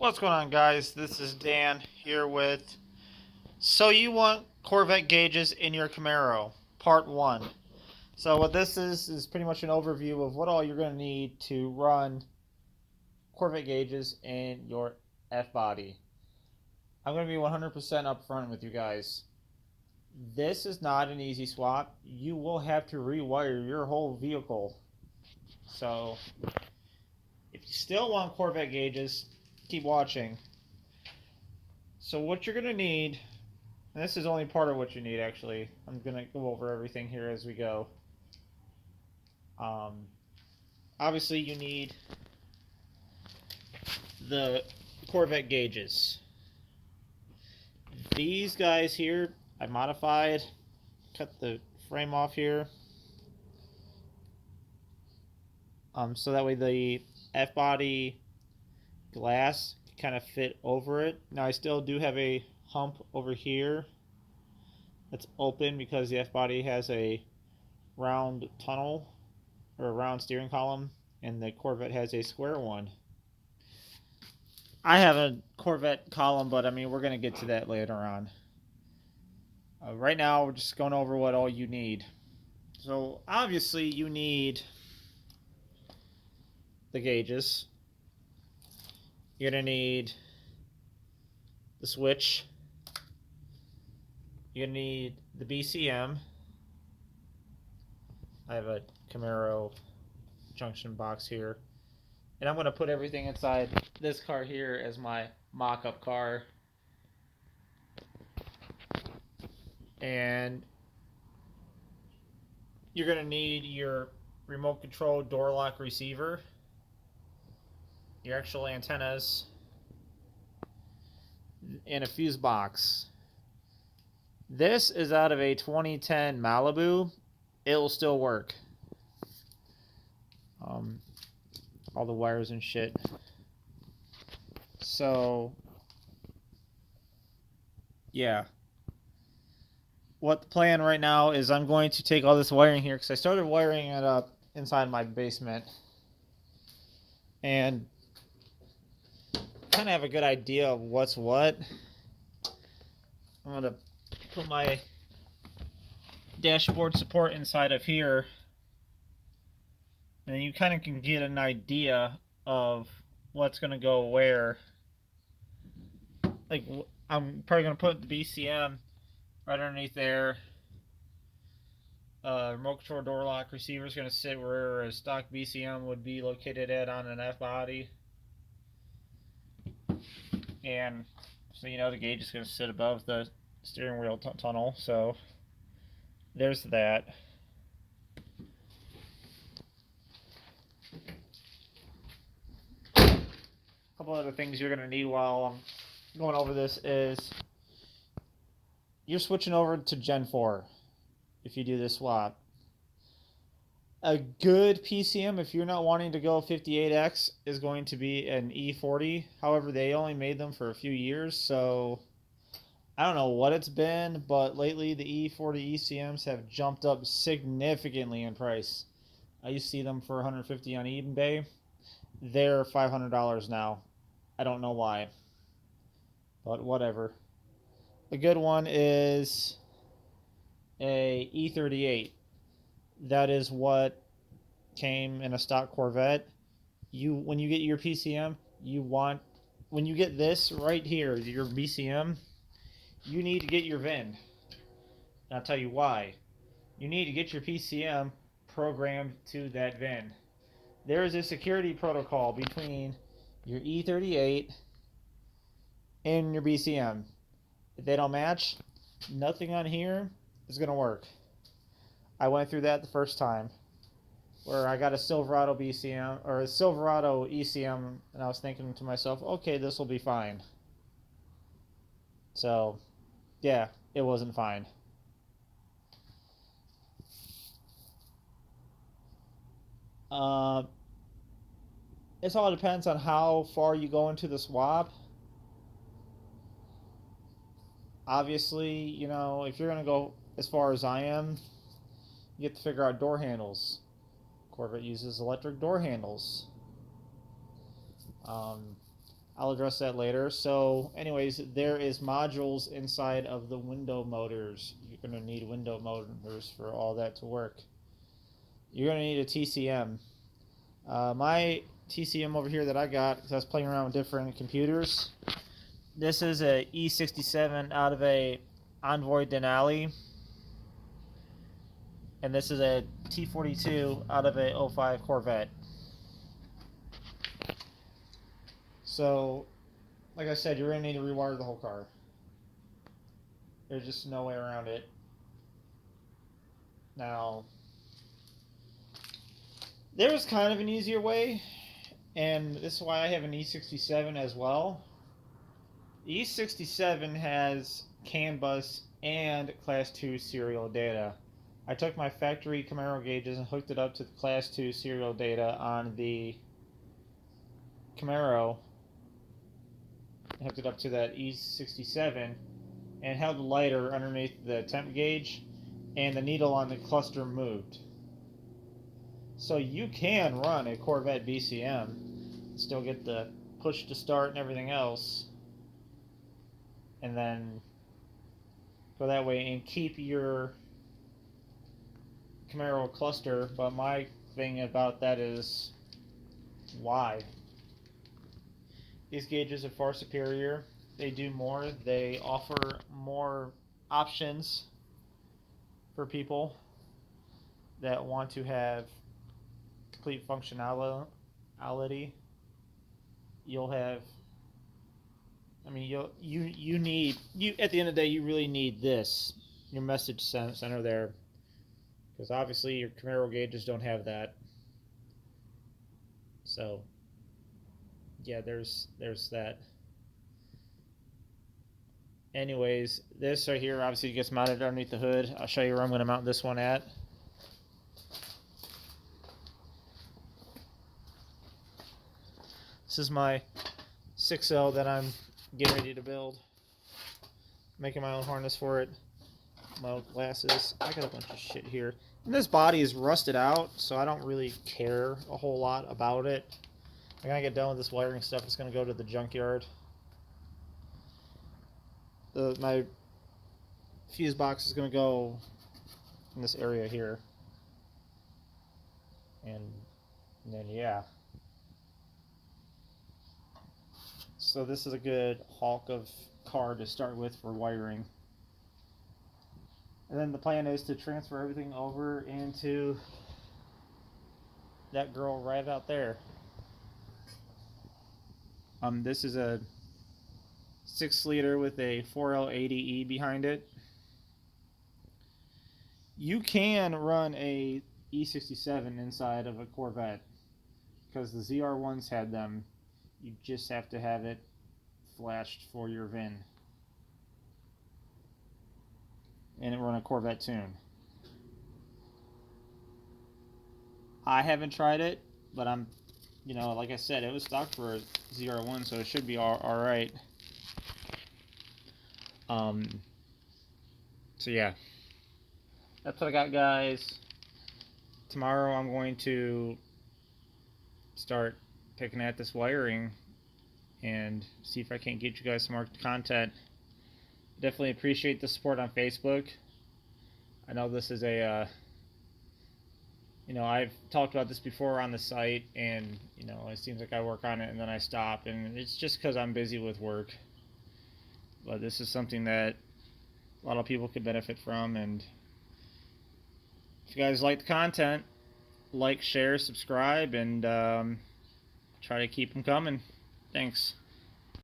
What's going on, guys? This is Dan here with So You Want Corvette Gauges in Your Camaro, Part 1. So what this is pretty much an overview of what all you're going to need to run Corvette gauges in your F-body. I'm going to be 100% upfront with you guys. This is not an easy swap. You will have to rewire your whole vehicle. So if you still want Corvette gauges, keep watching. So what you're going to need, and this is only part of what you need, actually. I'm going to go over everything here as we go. Um, Obviously, you need the Corvette gauges. These guys here, I modified. Cut the frame off here. So that way the F-body glass can kind of fit over it. Now, I still do have a hump over here that's open because the F-body has a round tunnel or a round steering column, and the Corvette has a square one. I have a Corvette column, but I mean, we're going to get to that later on. Right now, we're just going over what all you need. So, obviously, you need the gauges. You're going to need the switch. You're going to need the BCM. I have a Camaro junction box here. And I'm going to put everything inside this car here as my mock-up car. And you're going to need your remote control door lock receiver, your actual antennas, and a fuse box. This is out of a 2010 Malibu. It'll still work. All the wires and shit. So, yeah. What the plan right now is I'm going to take all this wiring here because I started wiring it up inside my basement. And kind of have a good idea of what's what. I'm going to put my dashboard support inside of here. And then you kind of can get an idea of what's going to go where. Like, I'm probably going to put the BCM right underneath there. Remote control door lock receiver is going to sit where a stock BCM would be located at on an F-body. And so you know the gauge is going to sit above the steering wheel tunnel. So there's that. A couple other things you're going to need while I'm going over this is you're switching over to Gen 4 if you do this swap. A good PCM, if you're not wanting to go 58X, is going to be an E40. However, they only made them for a few years, so I don't know what it's been, but lately the E40 ECMs have jumped up significantly in price. I used to see them for $150 on eBay. They're $500 now. I don't know why, but whatever. A good one is a E38. That is what came in a stock Corvette. When you get your PCM, when you get this right here, your BCM, you need to get your VIN. And I'll tell you why. You need to get your PCM programmed to that VIN. There is a security protocol between your E38 and your BCM. If they don't match, nothing on here is going to work. I went through that the first time where I got a Silverado BCM or a Silverado ECM, and I was thinking to myself, okay, this will be fine. So, yeah, it wasn't fine. It all depends on how far you go into the swap. Obviously, you know, if you're going to go as far as I am, you have to figure out door handles. Corvette uses electric door handles. I'll address that later. So anyways, there is modules inside of the window motors. You're going to need window motors for all that to work. You're going to need a TCM. My TCM over here that I got, because I was playing around with different computers, this is a E67 out of a Envoy Denali, and this is a T42 out of a 05 Corvette. So, like I said, you're going to need to rewire the whole car. There's just no way around it. Now, there was kind of an easier way, and this is why I have an E67 as well. The E67 has CAN bus and Class 2 serial data. I took my factory Camaro gauges and hooked it up to the Class 2 serial data on the Camaro, hooked it up to that E67, and held the lighter underneath the temp gauge, and the needle on the cluster moved. So you can run a Corvette BCM, still get the push to start and everything else, and then go that way and keep your Camaro cluster. But my thing about that is, why? These gauges are far superior. They do more. They offer more options for people that want to have complete functionality. You'll have, I mean, you need, at the end of the day, you really need this, your message center there, because obviously your Camaro gauges don't have that. So yeah, there's that. Anyways, this right here obviously gets mounted underneath the hood. I'll show you where I'm going to mount this one at. This is my 6L that I'm getting ready to build. Making my own harness for it. My own glasses. I got a bunch of shit here. And this body is rusted out, so I don't really care a whole lot about it. When I get done with this wiring stuff, it's going to go to the junkyard. My fuse box is going to go in this area here. And then, yeah. So this is a good hulk of car to start with for wiring. And then the plan is to transfer everything over into that girl right out there. This is a 6-liter with a 4L80E behind it. You can run a E67 inside of a Corvette because the ZR1s had them. You just have to have it flashed for your VIN. And it run a Corvette tune. I haven't tried it, but I'm, like I said, it was stock for a ZR1, so it should be all right. So yeah, that's what I got, guys. Tomorrow I'm going to start picking at this wiring and see if I can't get you guys some more content. Definitely appreciate the support on Facebook. I know this is a I've talked about this before on the site, and it seems like I work on it and then I stop, and it's just because I'm busy with work. But this is something that a lot of people could benefit from, and if you guys like the content, like, share, subscribe, and try to keep them coming. Thanks.